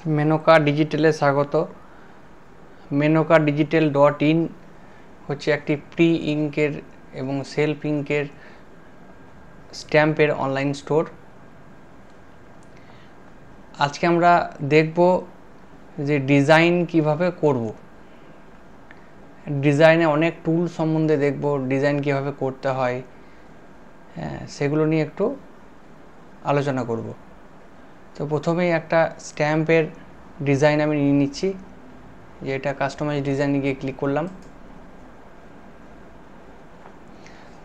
মেনকা ডিজিটালে স্বাগত। মেনকা digital.in হচ্ছে একটি প্রি ইঙ্কের এবং সেলফ ইঙ্কের স্ট্যাম্পের অনলাইন স্টোর। আজকে আমরা দেখব যে ডিজাইন কিভাবে করব। ডিজাইনে অনেক টুল সম্বন্ধে দেখব, ডিজাইন কিভাবে করতে হয়, সেগুলো নিয়ে একটু আলোচনা করব। তো প্রথমেই একটা স্ট্যাম্পের ডিজাইন আমি নিয়ে নিচ্ছি, যে এটা কাস্টমাইজ ডিজাইনে গিয়ে ক্লিক করলাম।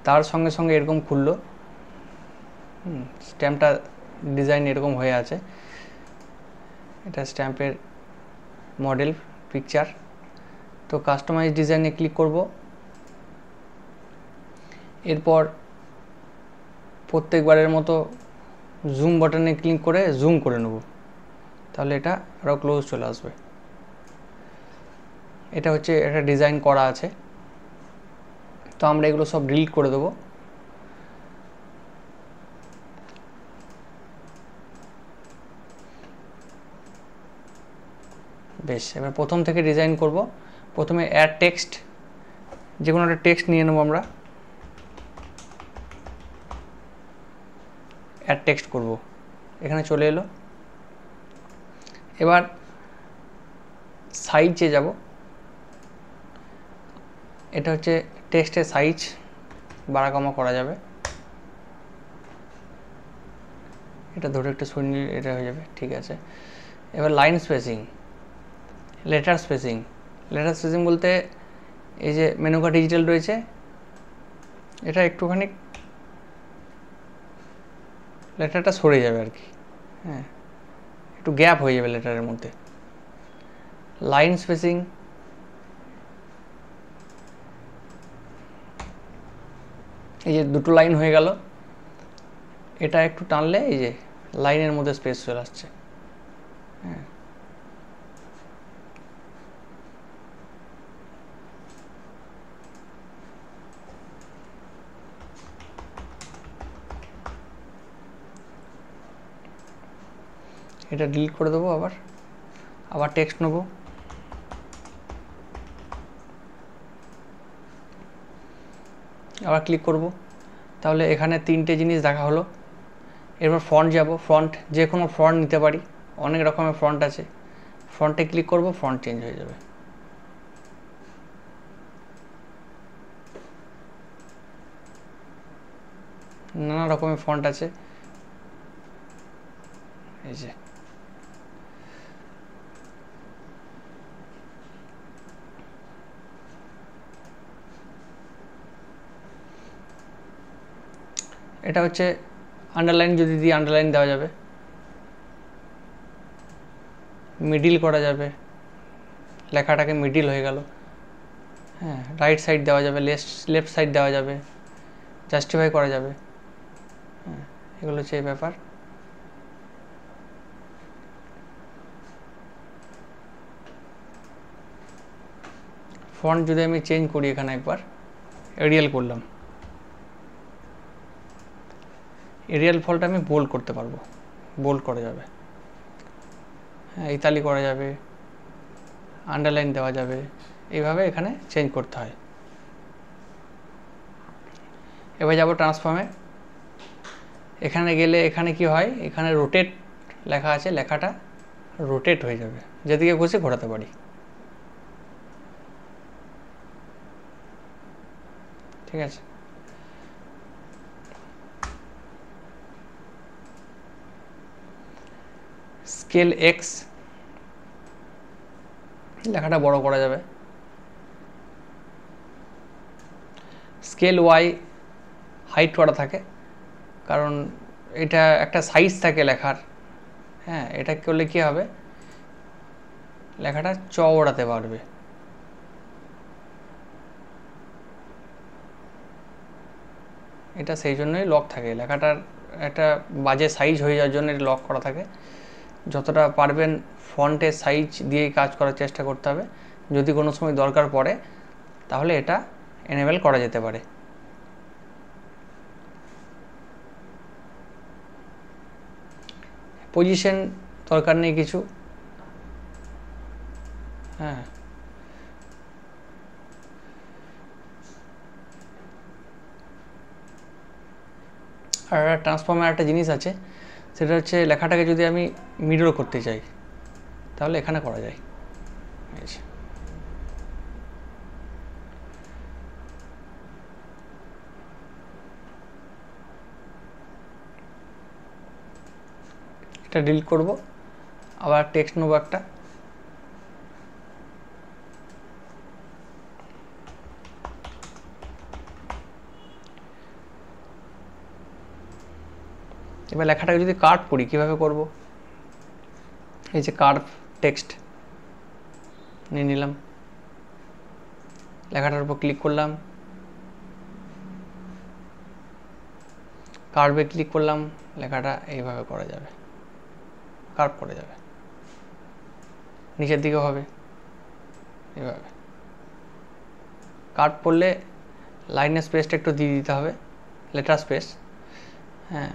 তার সঙ্গে সঙ্গে এরকম খুললো, স্ট্যাম্পটা ডিজাইন এরকম হয়ে আছে। এটা স্ট্যাম্পের মডেল পিকচার। তো কাস্টমাইজ ডিজাইনে ক্লিক করব। এরপর প্রত্যেকবারের মতো জুম বাটনে ক্লিক করে জুম করে নেব, তাহলে এটা আরও ক্লোজ চলে আসবে। এটা হচ্ছে একটা ডিজাইন করা আছে, তো আমরা এগুলো সব ডিলিট করে দেবো। বেশ, এবার প্রথম থেকে ডিজাইন করব। প্রথমে অ্যাড টেক্সট, যে কোনো একটা টেক্সট নিয়ে নেব আমরা, অ্যাড টেক্সট করব। এখানে চলে এলো। এবার সাইজে যাব। এটা হচ্ছে টেক্সটের সাইজ, বাড়া কমা করা যাবে। এটা ধরে একটু সরিয়ে এটা হয়ে যাবে, ঠিক আছে। এবার line spacing, letter spacing. Letter spacing বলতে এই যে মেনকা ডিজিটাল রয়েছে, এটা একটুখানি লেটারটা সরে যাবে আর কি, হ্যাঁ, একটু গ্যাপ হয়ে যাবে লেটারের মধ্যে। লাইন স্পেসিং, এই যে দুটো লাইন হয়ে গেল, এটা একটু টানলে এই যে লাইনের মধ্যে স্পেস চলে আসছে, হ্যাঁ। এটা ডিলিট করে দেবো। আবার টেক্সট নেব। আবার ক্লিক করব, তাহলে এখানে তিনটে জিনিস দেখা হলো। এরপর ফন্ট যাব। ফন্ট, যে কোনো ফন্ট নিতে পারি, অনেক রকমের ফন্ট আছে। ফন্টে ক্লিক করব, ফন্ট চেঞ্জ হয়ে যাবে। নানা রকমের ফন্ট আছে, এই যে এটা হচ্ছে আন্ডারলাইন, যদি দিই আন্ডারলাইন দেওয়া যাবে, মিডিল করা যাবে, লেখাটাকে মিডিল হয়ে গেল, হ্যাঁ। রাইট সাইড দেওয়া যাবে, লেফট সাইড দেওয়া যাবে, জাস্টিফাই করা যাবে, হ্যাঁ। এগুলো হচ্ছে এই ব্যাপার। ফন্ট যদি আমি চেঞ্জ করি, এখানে একবার এরিয়াল করলাম, এরিয়াল ফন্টটা আমি বোল্ড করতে পারবো, বোল্ড করা যাবে, হ্যাঁ। ইতালি করা যাবে, আন্ডারলাইন দেওয়া যাবে, এইভাবে এখানে চেঞ্জ করতে হয়। এবার যাব ট্রান্সফর্মে। এখানে গেলে এখানে কি হয়, এখানে রোটেট লেখা আছে, লেখাটা রোটেট হয়ে যাবে, যেদিকে খুশি ঘোরাতে পারি, ঠিক আছে। স্কেল এক্স, লেখাটা বড় করা যাবে। স্কেল ওয়াই, হাইট করা থাকে, কারণ এটা একটা সাইজ থাকে লেখার, হ্যাঁ। এটা করলে কি হবে, লেখাটা চওড়াতে পারবে। এটা সেই জন্যই লক থাকে, লেখাটার একটা বাজে সাইজ হয়ে যাওয়ার জন্য এটা লক করা থাকে। যতটা পারবেন ফন্টের সাইজ দিয়েই কাজ করার চেষ্টা করতে হবে। যদি কোনো সময় দরকার পড়ে তাহলে এটা এনেবল করা যেতে পারে। পজিশন দরকার নেই কিছু, হ্যাঁ, আর ট্রান্সফর্মের একটা জিনিস আছে, সেটা হচ্ছে লেখাটাকে যদি আমি মিরর করতে চাই তাহলে এখানে করা যায়। এটা ডিলিট করব, আবার টেক্সট নেবো একটা, এবার লেখাটাকে যদি কার্ভ করি কীভাবে করব, এই যে কার্ভ টেক্সট নিয়ে নিলাম, লেখাটার উপর ক্লিক করলাম, কার্ভে ক্লিক করলাম, লেখাটা এইভাবে করা যাবে, কার্ভ করা যাবে, নিচের দিকেও হবে এইভাবে। কার্ভ করলে লাইনের স্পেসটা একটু দিয়ে দিতে হবে, লেটার স্পেস, হ্যাঁ,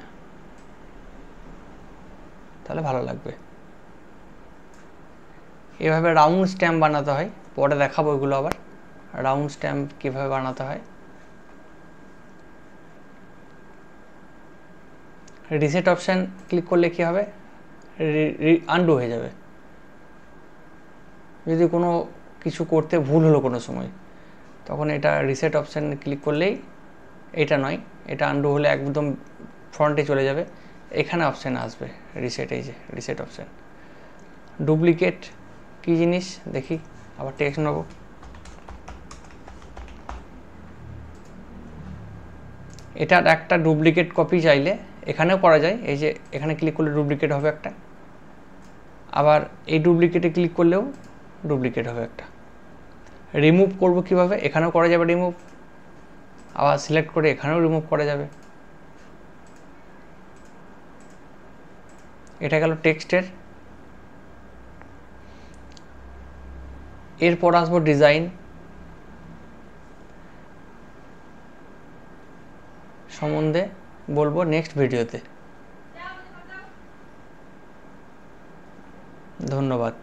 তাহলে ভালো লাগবে। এভাবে রাউন্ড স্ট্যাম্প বানাতে হয়, পরে দেখাবো এগুলো আবার রাউন্ড স্ট্যাম্প কীভাবে বানাতে হয়। রিসেট অপশান ক্লিক করলে কী হবে, আনডু হয়ে যাবে যদি কোনো কিছু করতে ভুল হলো কোনো সময়, তখন এটা রিসেট অপশান ক্লিক করলেই, এটা নয়, এটা আনডু হলে একদম ফ্রন্টে চলে যাবে, এখানে অপশান আসবে রিসেট, এই যে রিসেট অপশান। ডুপ্লিকেট কী জিনিস দেখি, আবার টেক্সট নেব, এটার একটা ডুপ্লিকেট কপি চাইলে এখানেও করা যায়, এই যে এখানে ক্লিক করলে ডুপ্লিকেট হবে একটা, আবার এই ডুপ্লিকেটে ক্লিক করলেও ডুপ্লিকেট হবে একটা। রিমুভ করব কিভাবে, এখানেও করা যাবে রিমুভ, আবার সিলেক্ট করে এখানেও রিমুভ করা যাবে। এটা গেল টেক্সটের। এরপর আসবো ডিজাইন সম্বন্ধে বলবো নেক্সট ভিডিওতে। ধন্যবাদ।